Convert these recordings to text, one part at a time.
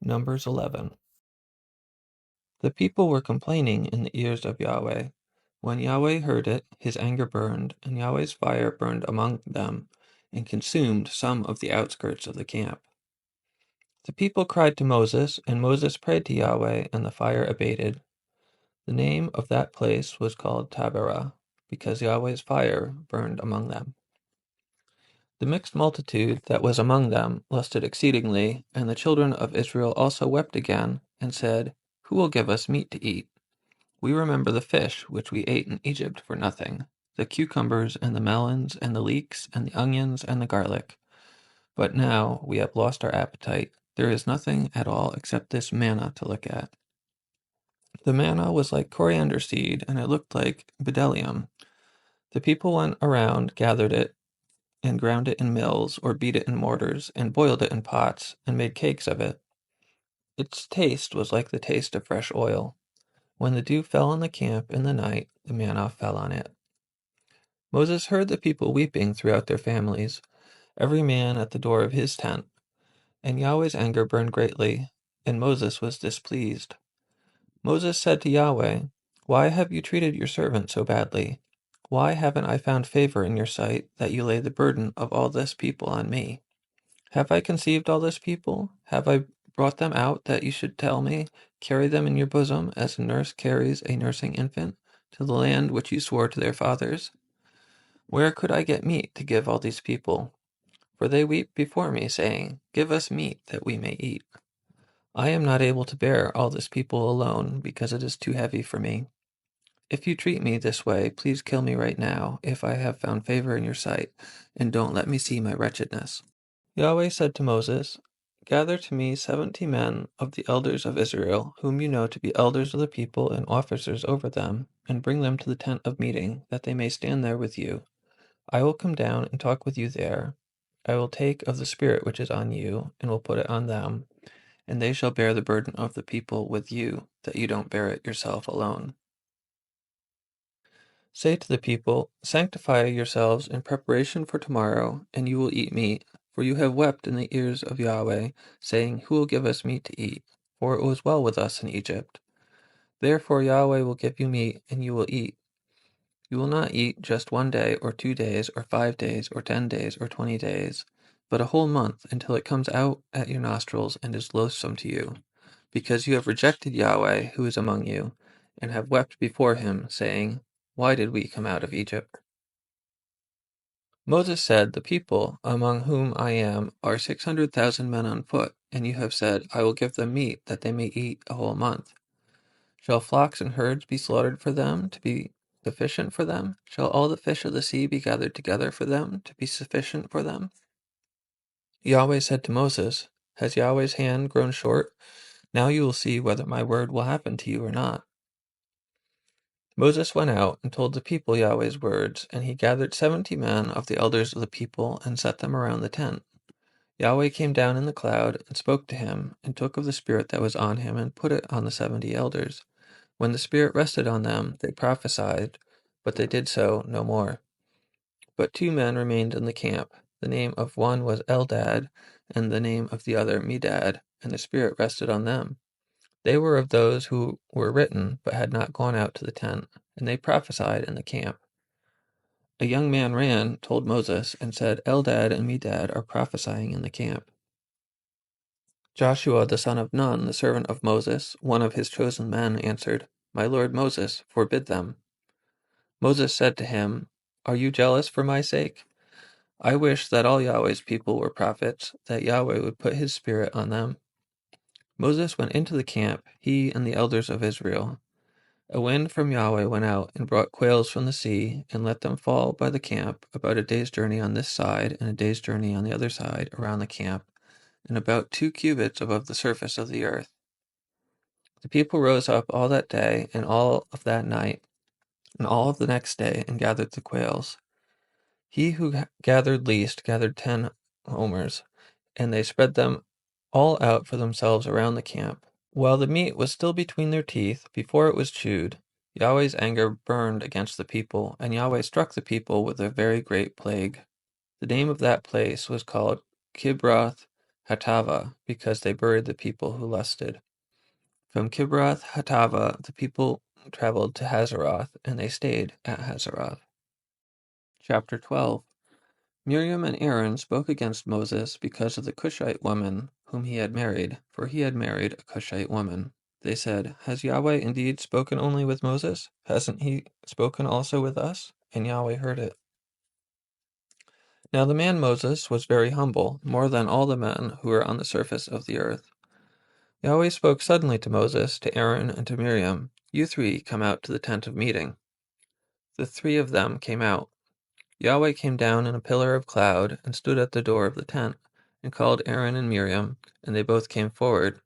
Numbers 11. The people were complaining in the ears of Yahweh. When Yahweh heard it, his anger burned, and Yahweh's fire burned among them, and consumed some of the outskirts of the camp. The people cried to Moses, and Moses prayed to Yahweh, and the fire abated. The name of that place was called Taberah, because Yahweh's fire burned among them. The mixed multitude that was among them lusted exceedingly, and the children of Israel also wept again, and said, Who will give us meat to eat? We remember the fish which we ate in Egypt for nothing, the cucumbers and the melons and the leeks and the onions and the garlic. But now we have lost our appetite. There is nothing at all except this manna to look at. The manna was like coriander seed, and it looked like bdellium. The people went around, gathered it, and ground it in mills, or beat it in mortars, and boiled it in pots, and made cakes of it. Its taste was like the taste of fresh oil. When the dew fell on the camp in the night, the manna fell on it. Moses heard the people weeping throughout their families, every man at the door of his tent. And Yahweh's anger burned greatly, and Moses was displeased. Moses said to Yahweh, Why have you treated your servant so badly? Why haven't I found favor in your sight that you lay the burden of all this people on me? Have I conceived all this people? Have I brought them out that you should tell me, Carry them in your bosom, as a nurse carries a nursing infant, to the land which you swore to their fathers? Where could I get meat to give all these people? For they weep before me, saying, Give us meat that we may eat. I am not able to bear all this people alone, because it is too heavy for me. If you treat me this way, please kill me right now, if I have found favor in your sight, and don't let me see my wretchedness. Yahweh said to Moses, Gather to me 70 men of the elders of Israel, whom you know to be elders of the people and officers over them, and bring them to the tent of meeting, that they may stand there with you. I will come down and talk with you there. I will take of the Spirit which is on you, and will put it on them, and they shall bear the burden of the people with you, that you don't bear it yourself alone. Say to the people, Sanctify yourselves in preparation for tomorrow, and you will eat meat. For you have wept in the ears of Yahweh, saying, Who will give us meat to eat? For it was well with us in Egypt. Therefore Yahweh will give you meat, and you will eat. You will not eat just 1 day, or 2 days, or 5 days, or 10 days, or 20 days, but a whole month, until it comes out at your nostrils and is loathsome to you, because you have rejected Yahweh, who is among you, and have wept before him, saying, Why did we come out of Egypt? Moses said, The people, among whom I am, are 600,000 men on foot, and you have said, I will give them meat, that they may eat a whole month. Shall flocks and herds be slaughtered for them, to be sufficient for them? Shall all the fish of the sea be gathered together for them, to be sufficient for them? Yahweh said to Moses, Has Yahweh's hand grown short? Now you will see whether my word will happen to you or not. Moses went out and told the people Yahweh's words, and he gathered 70 men of the elders of the people and set them around the tent. Yahweh came down in the cloud and spoke to him, and took of the Spirit that was on him and put it on the 70 elders. When the Spirit rested on them, they prophesied, but they did so no more. But 2 men remained in the camp. The name of one was Eldad, and the name of the other Medad, and the Spirit rested on them. They were of those who were written, but had not gone out to the tent, and they prophesied in the camp. A young man ran, told Moses, and said, Eldad and Medad are prophesying in the camp. Joshua the son of Nun, the servant of Moses, one of his chosen men, answered, My lord Moses, forbid them. Moses said to him, Are you jealous for my sake? I wish that all Yahweh's people were prophets, that Yahweh would put his Spirit on them. Moses went into the camp, he and the elders of Israel. A wind from Yahweh went out and brought quails from the sea, and let them fall by the camp, about a day's journey on this side, and a day's journey on the other side, around the camp, and about 2 cubits above the surface of the earth. The people rose up all that day, and all of that night, and all of the next day, and gathered the quails. He who gathered least gathered 10 homers, and they spread them all out for themselves around the camp. While the meat was still between their teeth, before it was chewed, Yahweh's anger burned against the people, and Yahweh struck the people with a very great plague. The name of that place was called Kibroth Hatava, because they buried the people who lusted. From Kibroth Hatava the people traveled to Hazeroth, and they stayed at Hazeroth. Chapter 12. Miriam and Aaron spoke against Moses because of the Cushite woman whom he had married, for he had married a Cushite woman. They said, "Has Yahweh indeed spoken only with Moses? Hasn't he spoken also with us?" And Yahweh heard it. Now the man Moses was very humble, more than all the men who were on the surface of the earth. Yahweh spoke suddenly to Moses, to Aaron, and to Miriam, "You three come out to the tent of meeting." The three of them came out. Yahweh came down in a pillar of cloud, and stood at the door of the tent, and called Aaron and Miriam, and they both came forward.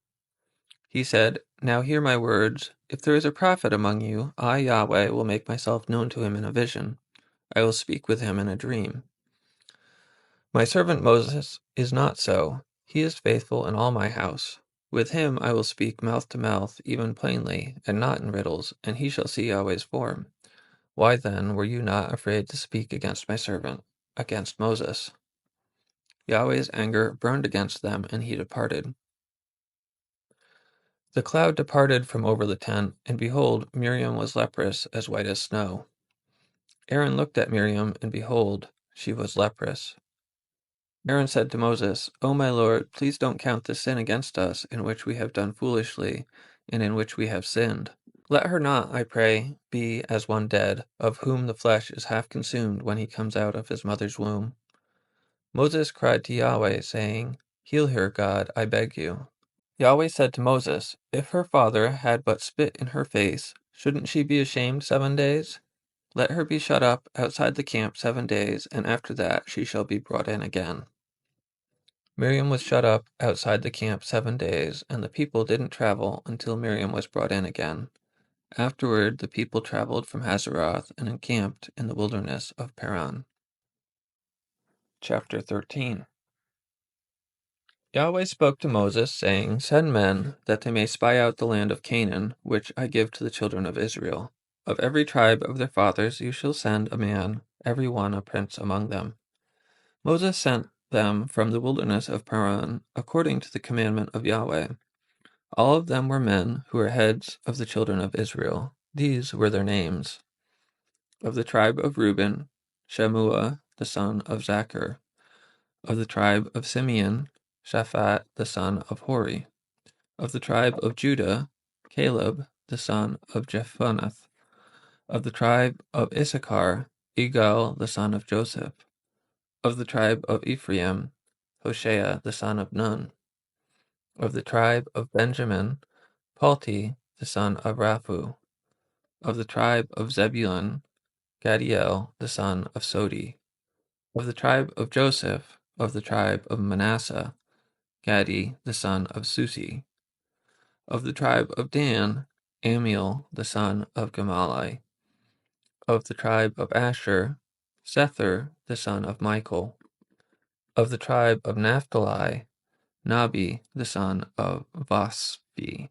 He said, "Now hear my words. If there is a prophet among you, I, Yahweh, will make myself known to him in a vision. I will speak with him in a dream. My servant Moses is not so. He is faithful in all my house. With him I will speak mouth to mouth, even plainly, and not in riddles, and he shall see Yahweh's form. Why then were you not afraid to speak against my servant, against Moses?" Yahweh's anger burned against them, and he departed. The cloud departed from over the tent, and behold, Miriam was leprous, as white as snow. Aaron looked at Miriam, and behold, she was leprous. Aaron said to Moses, "O my Lord, please don't count this sin against us, in which we have done foolishly, and in which we have sinned. Let her not, I pray, be as one dead, of whom the flesh is half consumed when he comes out of his mother's womb." Moses cried to Yahweh, saying, "Heal her, God, I beg you." Yahweh said to Moses, "If her father had but spit in her face, shouldn't she be ashamed 7 days? Let her be shut up outside the camp 7 days, and after that she shall be brought in again." Miriam was shut up outside the camp 7 days, and the people didn't travel until Miriam was brought in again. Afterward the people traveled from Hazeroth and encamped in the wilderness of Paran. Chapter 13. Yahweh spoke to Moses, saying, "Send men, that they may spy out the land of Canaan, which I give to the children of Israel. Of every tribe of their fathers you shall send a man, every one a prince among them." Moses sent them from the wilderness of Paran, according to the commandment of Yahweh. All of them were men who were heads of the children of Israel. These were their names. Of the tribe of Reuben, Shemua the son of Zachar. Of the tribe of Simeon, Shaphat the son of Hori. Of the tribe of Judah, Caleb the son of Jephunneh. Of the tribe of Issachar, Igal the son of Joseph. Of the tribe of Ephraim, Hoshea the son of Nun. Of the tribe of Benjamin, Palti the son of Raphu. Of the tribe of Zebulun, Gadiel the son of Sodi. Of the tribe of Joseph, of the tribe of Manasseh, Gadi the son of Susi. Of the tribe of Dan, Amiel the son of Gamali. Of the tribe of Asher, Sethur the son of Michael. Of the tribe of Naphtali, Nabi the son of Vaspi.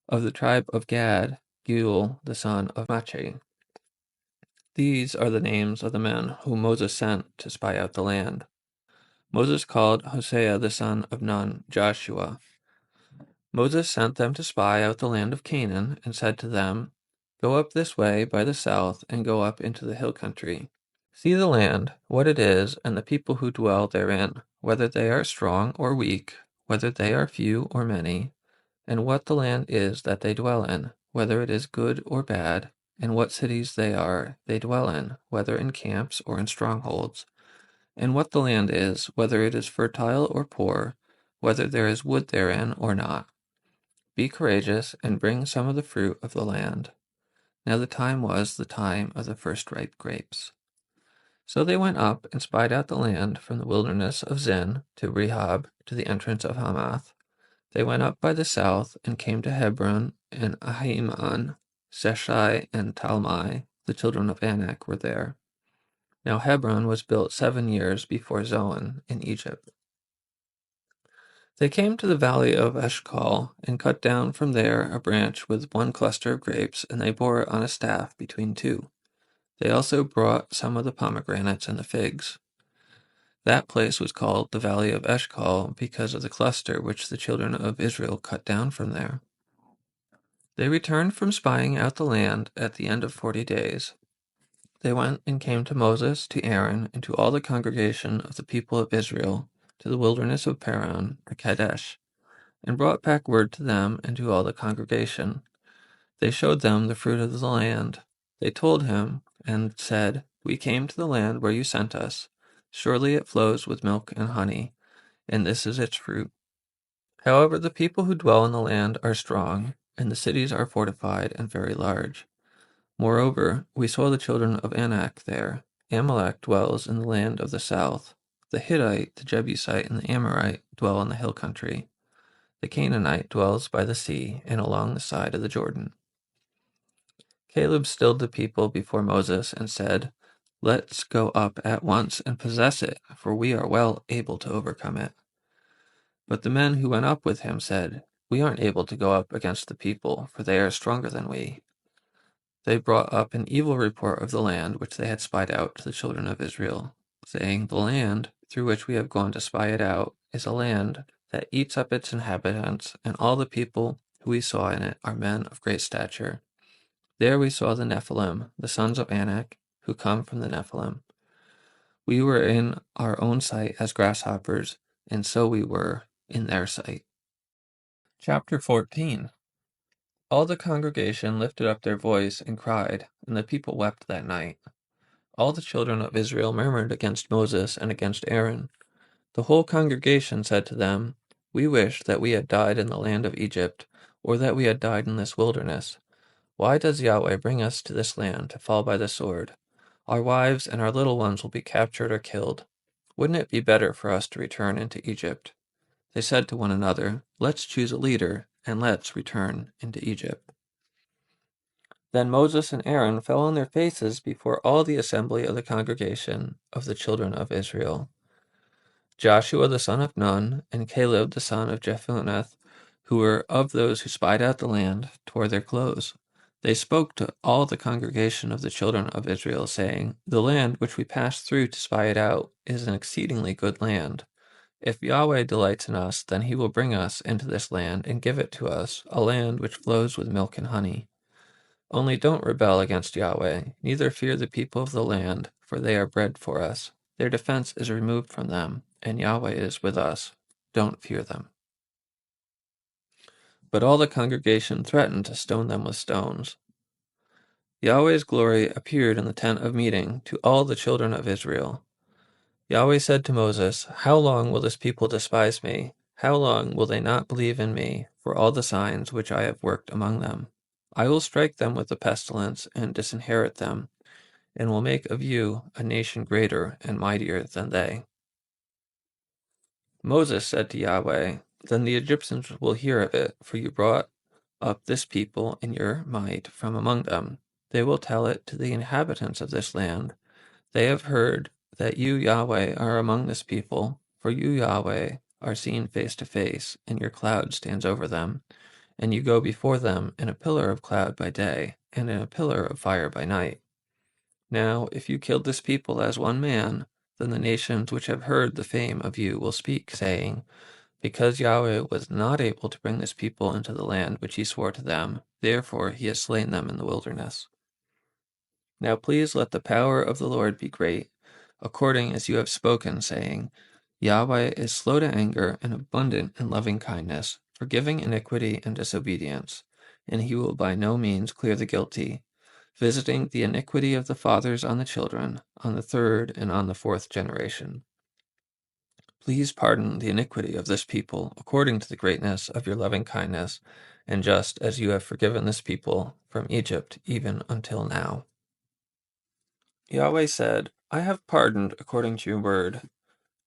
Of the tribe of Gad, Geuel the son of Machi. These are the names of the men whom Moses sent to spy out the land. Moses called Hosea the son of Nun Joshua. Moses sent them to spy out the land of Canaan, and said to them, "Go up this way by the south, and go up into the hill country. See the land, what it is, and the people who dwell therein, whether they are strong or weak, whether they are few or many, and what the land is that they dwell in, whether it is good or bad, and what cities they dwell in, whether in camps or in strongholds, and what the land is, whether it is fertile or poor, whether there is wood therein or not. Be courageous, and bring some of the fruit of the land." Now the time was the time of the first ripe grapes. So they went up and spied out the land from the wilderness of Zin to Rehob to the entrance of Hamath. They went up by the south and came to Hebron and Ahiman. Sheshai and Talmai, the children of Anak, were there. Now Hebron was built 7 years before Zoan in Egypt. They came to the valley of Eshcol, and cut down from there a branch with one cluster of grapes, and they bore it on a staff between two. They also brought some of the pomegranates and the figs. That place was called the Valley of Eshcol because of the cluster which the children of Israel cut down from there. They returned from spying out the land at the end of 40 days. They went and came to Moses, to Aaron, and to all the congregation of the people of Israel, to the wilderness of Paran, at Kadesh, and brought back word to them and to all the congregation. They showed them the fruit of the land. They told him and said, "We came to the land where you sent us. Surely it flows with milk and honey, and this is its fruit. However, the people who dwell in the land are strong, and the cities are fortified and very large. Moreover, we saw the children of Anak there. Amalek dwells in the land of the south. The Hittite, the Jebusite, and the Amorite dwell in the hill country. The Canaanite dwells by the sea and along the side of the Jordan." Caleb stilled the people before Moses and said, "Let's go up at once and possess it, for we are well able to overcome it." But the men who went up with him said, "We aren't able to go up against the people, for they are stronger than we." They brought up an evil report of the land which they had spied out to the children of Israel, saying, "The land through which we have gone to spy it out is a land that eats up its inhabitants, and all the people who we saw in it are men of great stature. There we saw the Nephilim, the sons of Anak, who come from the Nephilim. We were in our own sight as grasshoppers, and so we were in their sight." Chapter 14. All the congregation lifted up their voice and cried, and the people wept that night. All the children of Israel murmured against Moses and against Aaron. The whole congregation said to them, "We wish that we had died in the land of Egypt, or that we had died in this wilderness. Why does Yahweh bring us to this land to fall by the sword? Our wives and our little ones will be captured or killed. Wouldn't it be better for us to return into Egypt?" They said to one another, "Let's choose a leader, and let's return into Egypt." Then Moses and Aaron fell on their faces before all the assembly of the congregation of the children of Israel. Joshua the son of Nun and Caleb the son of Jephunneh, who were of those who spied out the land, tore their clothes. They spoke to all the congregation of the children of Israel, saying, "The land which we passed through to spy it out is an exceedingly good land. If Yahweh delights in us, then he will bring us into this land and give it to us, a land which flows with milk and honey. Only don't rebel against Yahweh, neither fear the people of the land, for they are bread for us. Their defense is removed from them, and Yahweh is with us. Don't fear them." But all the congregation threatened to stone them with stones. Yahweh's glory appeared in the tent of meeting to all the children of Israel. Yahweh said to Moses, "How long will this people despise me? How long will they not believe in me for all the signs which I have worked among them? I will strike them with the pestilence and disinherit them, and will make of you a nation greater and mightier than they." Moses said to Yahweh, "Then the Egyptians will hear of it, for you brought up this people in your might from among them. They will tell it to the inhabitants of this land. They have heard that you, Yahweh, are among this people, for you, Yahweh, are seen face to face, and your cloud stands over them, and you go before them in a pillar of cloud by day, and in a pillar of fire by night. Now, if you killed this people as one man, then the nations which have heard the fame of you will speak, saying, 'Because Yahweh was not able to bring this people into the land which he swore to them, therefore he has slain them in the wilderness.' Now please let the power of the Lord be great, according as you have spoken, saying, 'Yahweh is slow to anger and abundant in loving kindness, forgiving iniquity and disobedience, and he will by no means clear the guilty, visiting the iniquity of the fathers on the children, on the third and on the fourth generation. Please pardon the iniquity of this people, according to the greatness of your loving kindness, and just as you have forgiven this people from Egypt even until now.'" Yahweh said, "I have pardoned according to your word,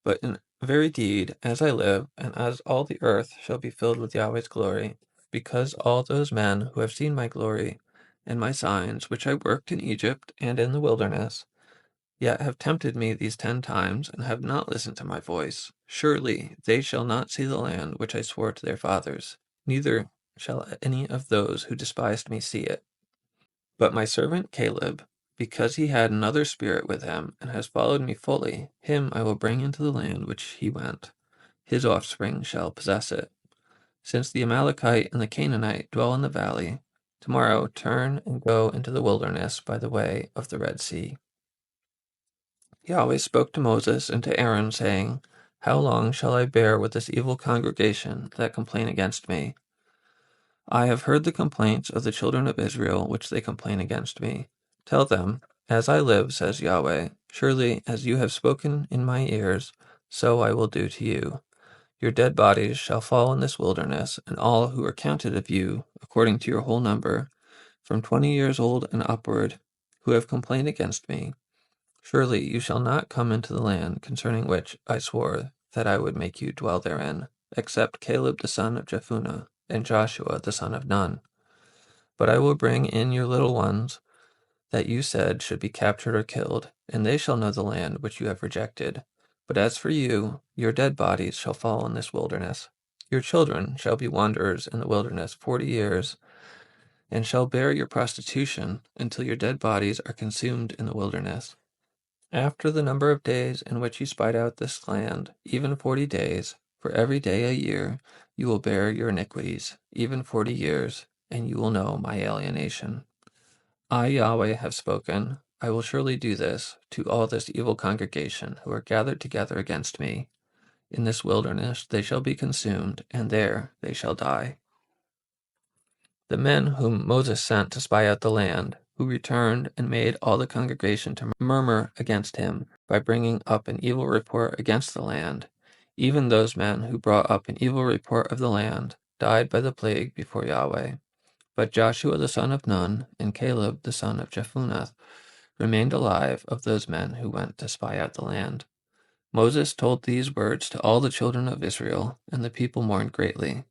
but in very deed, as I live, and as all the earth shall be filled with Yahweh's glory, because all those men who have seen my glory and my signs, which I worked in Egypt and in the wilderness, yet have tempted me these 10 times, and have not listened to my voice, surely they shall not see the land which I swore to their fathers, neither shall any of those who despised me see it. But my servant Caleb, Because he had another spirit with him, and has followed me fully, him I will bring into the land which he went. His offspring shall possess it. Since the Amalekite and the Canaanite dwell in the valley, tomorrow turn and go into the wilderness by the way of the Red Sea. Yahweh spoke to Moses and to Aaron, saying, How long shall I bear with this evil congregation that complain against me? I have heard the complaints of the children of Israel which they complain against me. Tell them, As I live, says Yahweh, surely as you have spoken in my ears, so I will do to you. Your dead bodies shall fall in this wilderness, and all who are counted of you, according to your whole number, from 20 years old and upward, who have complained against me. Surely you shall not come into the land concerning which I swore that I would make you dwell therein, except Caleb the son of Jephunneh, and Joshua the son of Nun. But I will bring in your little ones that you said should be captured or killed, and they shall know the land which you have rejected. But as for you, your dead bodies shall fall in this wilderness. Your children shall be wanderers in the wilderness 40 years, and shall bear your prostitution until your dead bodies are consumed in the wilderness. After the number of days in which you spied out this land, even 40 days, for every day a year, you will bear your iniquities, even 40 years, and you will know my alienation. I, Yahweh, have spoken. I will surely do this to all this evil congregation who are gathered together against me. In this wilderness they shall be consumed, and there they shall die. The men whom Moses sent to spy out the land, who returned and made all the congregation to murmur against him by bringing up an evil report against the land, even those men who brought up an evil report of the land, died by the plague before Yahweh. But Joshua the son of Nun and Caleb the son of Jephunneh remained alive of those men who went to spy out the land. Moses told these words to all the children of Israel, and the people mourned greatly.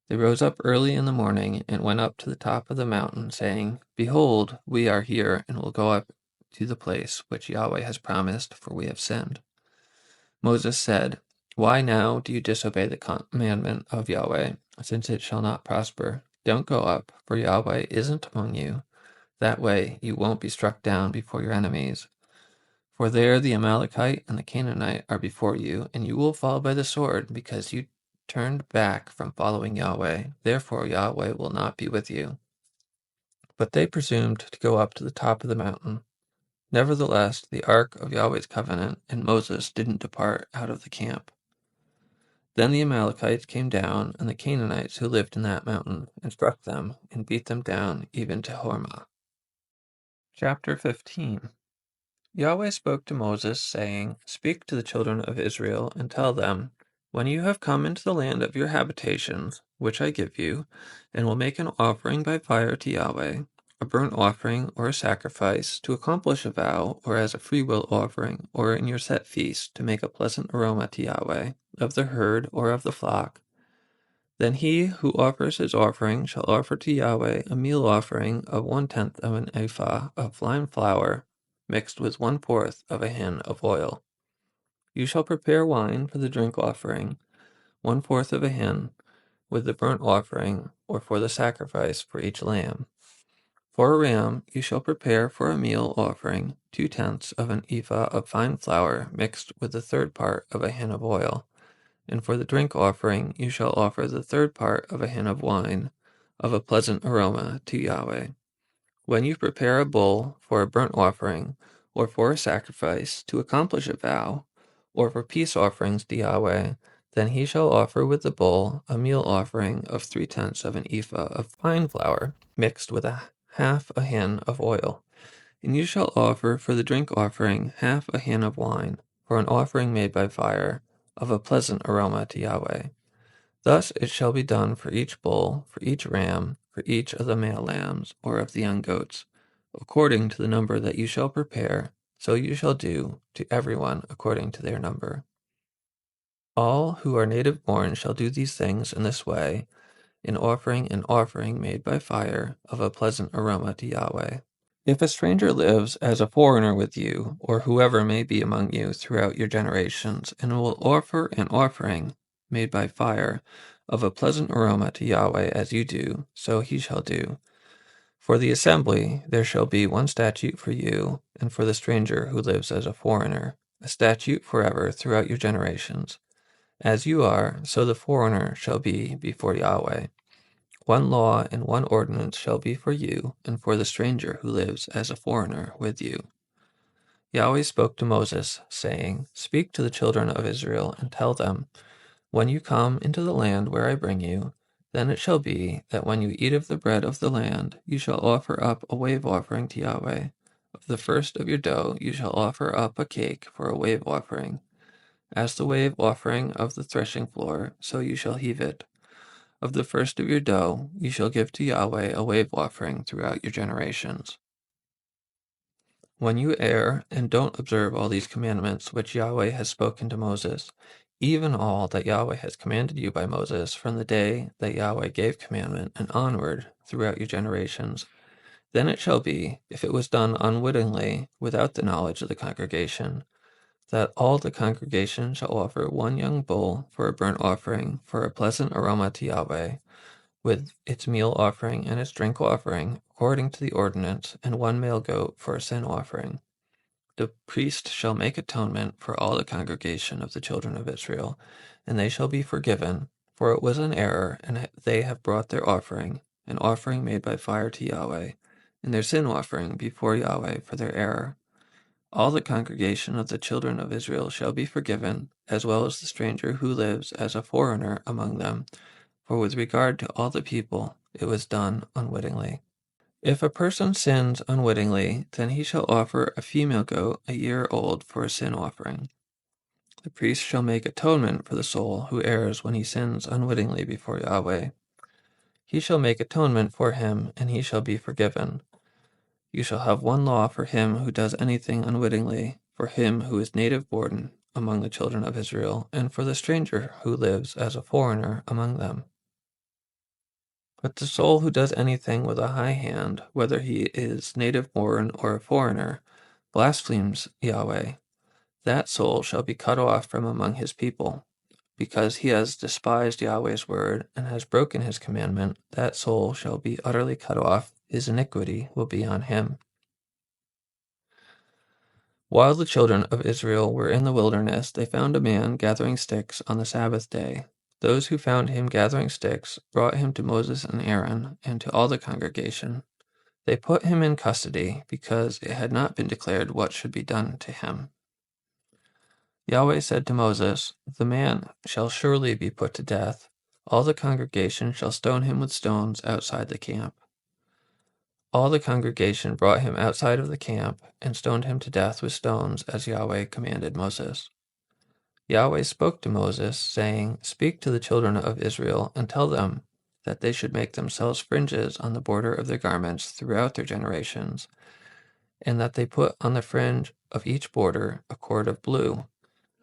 They rose up early in the morning and went up to the top of the mountain, saying, Behold, we are here, and will go up to the place which Yahweh has promised, for we have sinned. Moses said, Why now do you disobey the commandment of Yahweh, since it shall not prosper? Don't go up, for Yahweh isn't among you. That way you won't be struck down before your enemies. For there the Amalekite and the Canaanite are before you, and you will fall by the sword, because you turned back from following Yahweh. Therefore Yahweh will not be with you. But they presumed to go up to the top of the mountain. Nevertheless, the ark of Yahweh's covenant and Moses didn't depart out of the camp. Then the Amalekites came down, and the Canaanites who lived in that mountain, and struck them, and beat them down even to Hormah. Chapter 15. Yahweh spoke to Moses, saying, Speak to the children of Israel, and tell them, When you have come into the land of your habitations, which I give you, and will make an offering by fire to Yahweh, a burnt offering or a sacrifice, to accomplish a vow, or as a freewill offering, or in your set feast, to make a pleasant aroma to Yahweh, of the herd or of the flock, then he who offers his offering shall offer to Yahweh a meal offering of 1/10 of an ephah of fine flour, mixed with 1/4 of a hin of oil. You shall prepare wine for the drink offering, 1/4 of a hin, with the burnt offering, or for the sacrifice for each lamb. For a ram you shall prepare for a meal offering 2/10 of an ephah of fine flour, mixed with the 1/3 part of a hin of oil. And for the drink offering you shall offer the 1/3 part of a hin of wine, of a pleasant aroma to Yahweh. When you prepare a bull for a burnt offering, or for a sacrifice, to accomplish a vow, or for peace offerings to Yahweh, then he shall offer with the bull a meal offering of 3/10 of an ephah of fine flour, mixed with a half a hin of oil. And you shall offer for the drink offering half a hin of wine, for an offering made by fire, of a pleasant aroma to Yahweh. Thus it shall be done for each bull, for each ram, for each of the male lambs, or of the young goats, according to the number that you shall prepare, so you shall do to everyone according to their number. All who are native born shall do these things in this way, in offering an offering made by fire, of a pleasant aroma to Yahweh. If a stranger lives as a foreigner with you, or whoever may be among you throughout your generations, and will offer an offering made by fire of a pleasant aroma to Yahweh as you do, so he shall do. For the assembly there shall be one statute for you, and for the stranger who lives as a foreigner, a statute forever throughout your generations. As you are, so the foreigner shall be before Yahweh. One law and one ordinance shall be for you, and for the stranger who lives as a foreigner with you. Yahweh spoke to Moses, saying, Speak to the children of Israel, and tell them, When you come into the land where I bring you, then it shall be that when you eat of the bread of the land, you shall offer up a wave offering to Yahweh. Of the first of your dough you shall offer up a cake for a wave offering. As the wave offering of the threshing floor, so you shall heave it. Of the first of your dough you shall give to Yahweh a wave offering throughout your generations. When you err and don't observe all these commandments which Yahweh has spoken to Moses, even all that Yahweh has commanded you by Moses from the day that Yahweh gave commandment and onward throughout your generations, then it shall be, if it was done unwittingly, without the knowledge of the congregation, that all the congregation shall offer one young bull for a burnt offering, for a pleasant aroma to Yahweh, with its meal offering and its drink offering, according to the ordinance, and one male goat for a sin offering. The priest shall make atonement for all the congregation of the children of Israel, and they shall be forgiven, for it was an error, and they have brought their offering, an offering made by fire to Yahweh, and their sin offering before Yahweh for their error. All the congregation of the children of Israel shall be forgiven, as well as the stranger who lives as a foreigner among them, for with regard to all the people it was done unwittingly. If a person sins unwittingly, then he shall offer a female goat a year old for a sin offering. The priest shall make atonement for the soul who errs when he sins unwittingly before Yahweh. He shall make atonement for him, and he shall be forgiven. You shall have one law for him who does anything unwittingly, for him who is native born among the children of Israel, and for the stranger who lives as a foreigner among them. But the soul who does anything with a high hand, whether he is native born or a foreigner, blasphemes Yahweh. That soul shall be cut off from among his people. Because he has despised Yahweh's word and has broken his commandment, that soul shall be utterly cut off. His iniquity will be on him. While the children of Israel were in the wilderness, they found a man gathering sticks on the Sabbath day. Those who found him gathering sticks brought him to Moses and Aaron and to all the congregation. They put him in custody because it had not been declared what should be done to him. Yahweh said to Moses, The man shall surely be put to death. All the congregation shall stone him with stones outside the camp. All the congregation brought him outside of the camp and stoned him to death with stones, as Yahweh commanded Moses. Yahweh spoke to Moses, saying, Speak to the children of Israel and tell them that they should make themselves fringes on the border of their garments throughout their generations, and that they put on the fringe of each border a cord of blue.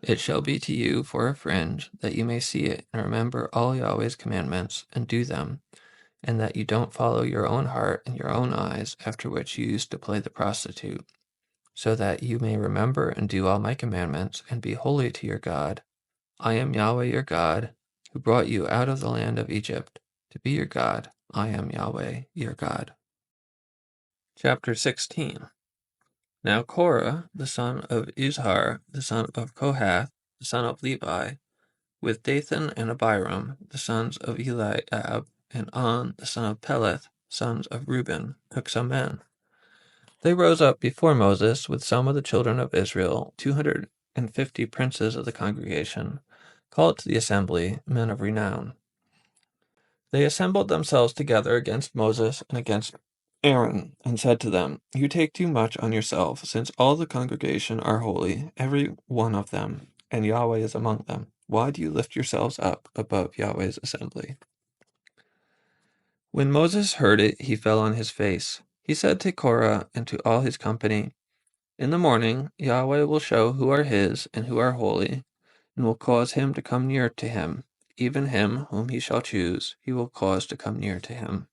It shall be to you for a fringe, that you may see it and remember all Yahweh's commandments and do them, and that you don't follow your own heart and your own eyes, after which you used to play the prostitute, so that you may remember and do all my commandments and be holy to your God. I am Yahweh your God, who brought you out of the land of Egypt to be your God. I am Yahweh your God. Chapter 16. Now Korah, the son of Izhar, the son of Kohath, the son of Levi, with Dathan and Abiram, the sons of Eliab, and On, the son of Peleth, sons of Reuben, took some men. They rose up before Moses with some of the children of Israel, 250 princes of the congregation, called to the assembly, men of renown. They assembled themselves together against Moses and against Aaron, and said to them, You take too much on yourself, since all the congregation are holy, every one of them, and Yahweh is among them. Why do you lift yourselves up above Yahweh's assembly? When Moses heard it, he fell on his face. He said to Korah and to all his company, In the morning Yahweh will show who are his and who are holy, and will cause him to come near to him. Even him whom he shall choose, he will cause to come near to him.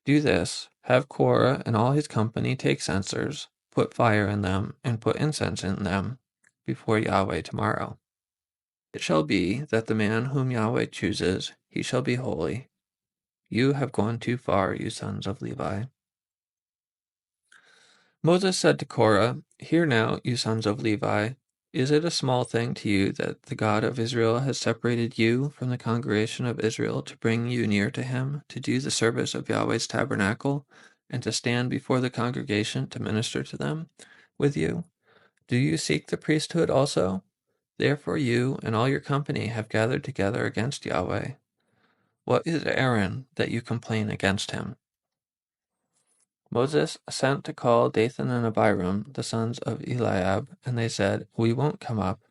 Do this, have Korah and all his company take censers, put fire in them, and put incense in them before Yahweh tomorrow. It shall be that the man whom Yahweh chooses, he shall be holy. You have gone too far, you sons of Levi. Moses said to Korah, Hear now, you sons of Levi, is it a small thing to you that the God of Israel has separated you from the congregation of Israel to bring you near to him, to do the service of Yahweh's tabernacle, and to stand before the congregation to minister to them with you? Do you seek the priesthood also? Therefore you and all your company have gathered together against Yahweh. What is Aaron that you complain against him? Moses sent to call Dathan and Abiram, the sons of Eliab, and they said, We won't come up.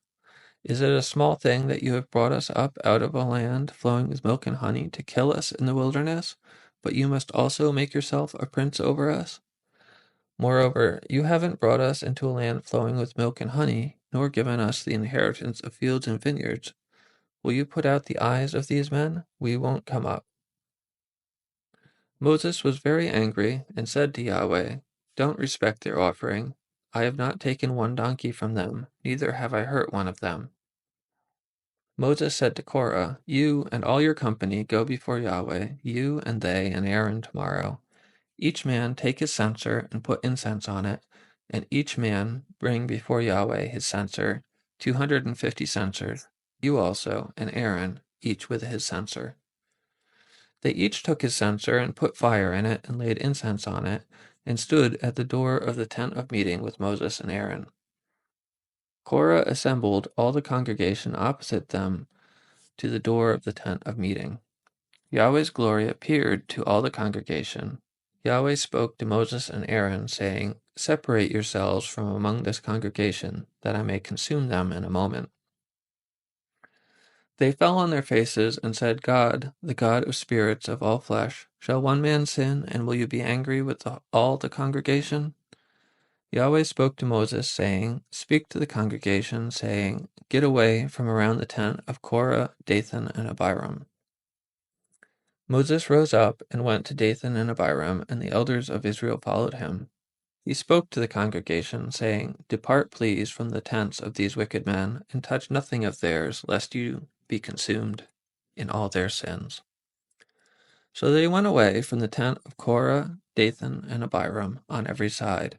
Is it a small thing that you have brought us up out of a land flowing with milk and honey to kill us in the wilderness? But you must also make yourself a prince over us? Moreover, you haven't brought us into a land flowing with milk and honey, nor given us the inheritance of fields and vineyards. Will you put out the eyes of these men? We won't come up. Moses was very angry and said to Yahweh, Don't respect their offering. I have not taken one donkey from them, neither have I hurt one of them. Moses said to Korah, You and all your company go before Yahweh, you and they and Aaron tomorrow. Each man take his censer and put incense on it, and each man bring before Yahweh his censer, 250 censers, you also, and Aaron, each with his censer. They each took his censer and put fire in it and laid incense on it, and stood at the door of the tent of meeting with Moses and Aaron. Korah assembled all the congregation opposite them to the door of the tent of meeting. Yahweh's glory appeared to all the congregation. Yahweh spoke to Moses and Aaron, saying, Separate yourselves from among this congregation, that I may consume them in a moment. They fell on their faces and said, God, the God of spirits of all flesh, shall one man sin, and will you be angry with all the congregation? Yahweh spoke to Moses, saying, Speak to the congregation, saying, Get away from around the tent of Korah, Dathan, and Abiram. Moses rose up and went to Dathan and Abiram, and the elders of Israel followed him. He spoke to the congregation, saying, Depart, please, from the tents of these wicked men, and touch nothing of theirs, lest you be consumed in all their sins. So they went away from the tent of Korah, Dathan, and Abiram on every side.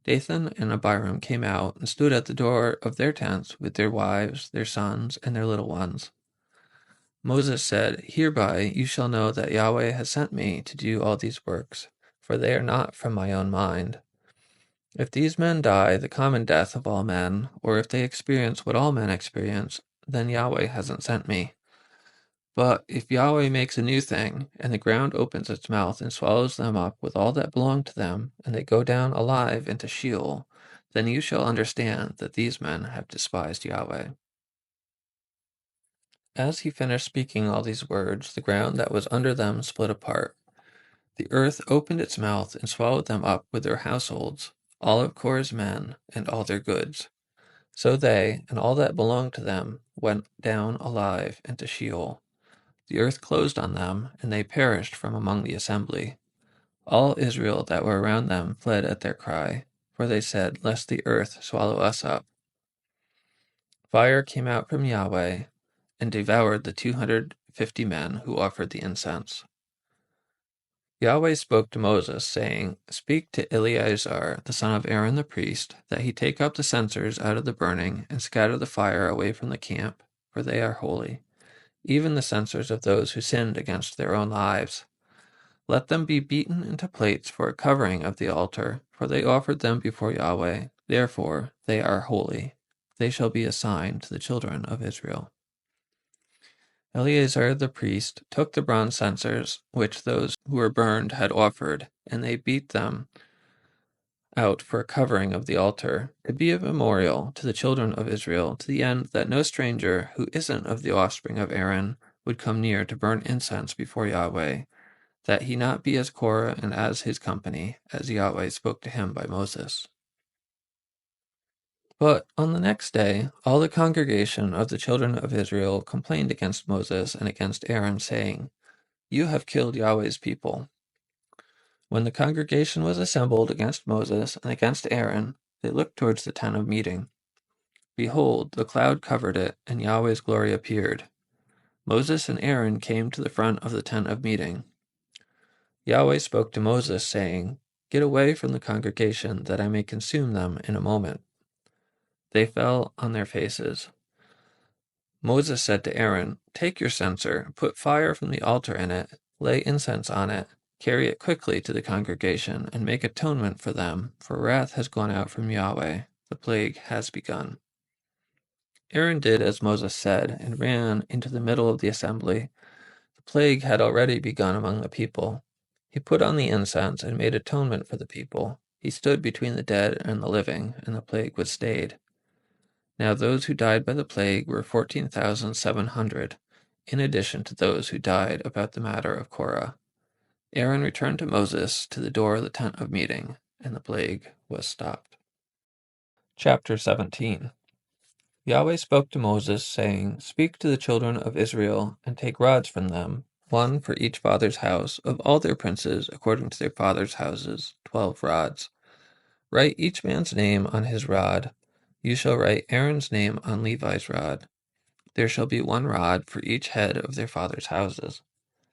Dathan and Abiram came out and stood at the door of their tents with their wives, their sons, and their little ones. Moses said, Hereby you shall know that Yahweh has sent me to do all these works, for they are not from my own mind. If these men die the common death of all men, or if they experience what all men experience, then Yahweh hasn't sent me. But if Yahweh makes a new thing, and the ground opens its mouth and swallows them up with all that belong to them, and they go down alive into Sheol, then you shall understand that these men have despised Yahweh. As he finished speaking all these words, the ground that was under them split apart. The earth opened its mouth and swallowed them up with their households, all of Korah's men, and all their goods. So they, and all that belonged to them, went down alive into Sheol. The earth closed on them, and they perished from among the assembly. All Israel that were around them fled at their cry, for they said, Lest the earth swallow us up. Fire came out from Yahweh, and devoured the 250 men who offered the incense. Yahweh spoke to Moses, saying, Speak to Eleazar, the son of Aaron the priest, that he take up the censers out of the burning, and scatter the fire away from the camp, for they are holy, even the censers of those who sinned against their own lives. Let them be beaten into plates for a covering of the altar, for they offered them before Yahweh. Therefore they are holy. They shall be a sign to the children of Israel. Eleazar the priest took the bronze censers which those who were burned had offered, and they beat them out for a covering of the altar, to be a memorial to the children of Israel, to the end that no stranger who isn't of the offspring of Aaron would come near to burn incense before Yahweh, that he not be as Korah and as his company, as Yahweh spoke to him by Moses. But on the next day, all the congregation of the children of Israel complained against Moses and against Aaron, saying, You have killed Yahweh's people. When the congregation was assembled against Moses and against Aaron, they looked towards the tent of meeting. Behold, the cloud covered it, and Yahweh's glory appeared. Moses and Aaron came to the front of the tent of meeting. Yahweh spoke to Moses, saying, "Get away from the congregation, that I may consume them in a moment." They fell on their faces. Moses said to Aaron, "Take your censer, put fire from the altar in it, lay incense on it, carry it quickly to the congregation, and make atonement for them, for wrath has gone out from Yahweh. The plague has begun." Aaron did as Moses said, and ran into the middle of the assembly. The plague had already begun among the people. He put on the incense and made atonement for the people. He stood between the dead and the living, and the plague was stayed. Now those who died by the plague were 14,700, in addition to those who died about the matter of Korah. Aaron returned to Moses to the door of the tent of meeting, and the plague was stopped. Chapter 17. Yahweh spoke to Moses, saying, "Speak to the children of Israel, and take rods from them, one for each father's house, of all their princes, according to their fathers' houses, 12 rods. Write each man's name on his rod. You shall write Aaron's name on Levi's rod. There shall be 1 rod for each head of their fathers' houses.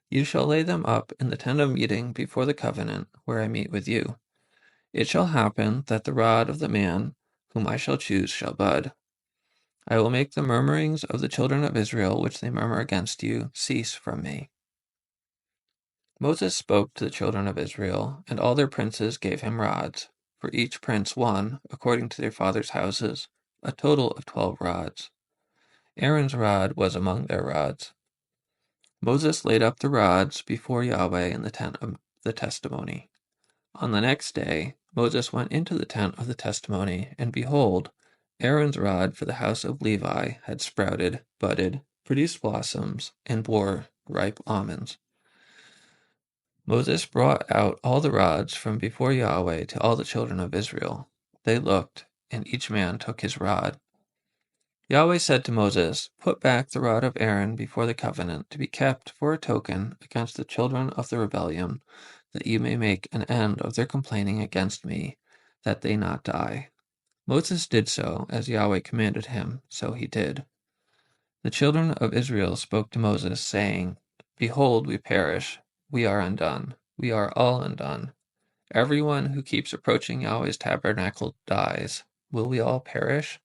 You shall lay them up in the tent of meeting before the covenant, where I meet with you. It shall happen that the rod of the man whom I shall choose shall bud. I will make the murmurings of the children of Israel, which they murmur against you, cease from me." Moses spoke to the children of Israel, and all their princes gave him rods, for each prince 1, according to their fathers' houses, a total of 12 rods. Aaron's rod was among their rods. Moses laid up the rods before Yahweh in the tent of the testimony. On the next day, Moses went into the tent of the testimony, and behold, Aaron's rod for the house of Levi had sprouted, budded, produced blossoms, and bore ripe almonds. Moses brought out all the rods from before Yahweh to all the children of Israel. They looked, and each man took his rod. Yahweh said to Moses, "Put back the rod of Aaron before the covenant, to be kept for a token against the children of the rebellion, that you may make an end of their complaining against me, that they not die." Moses did so, as Yahweh commanded him, so he did. The children of Israel spoke to Moses, saying, "Behold, we perish, we are undone, we are all undone. Everyone who keeps approaching Yahweh's tabernacle dies. Will we all perish?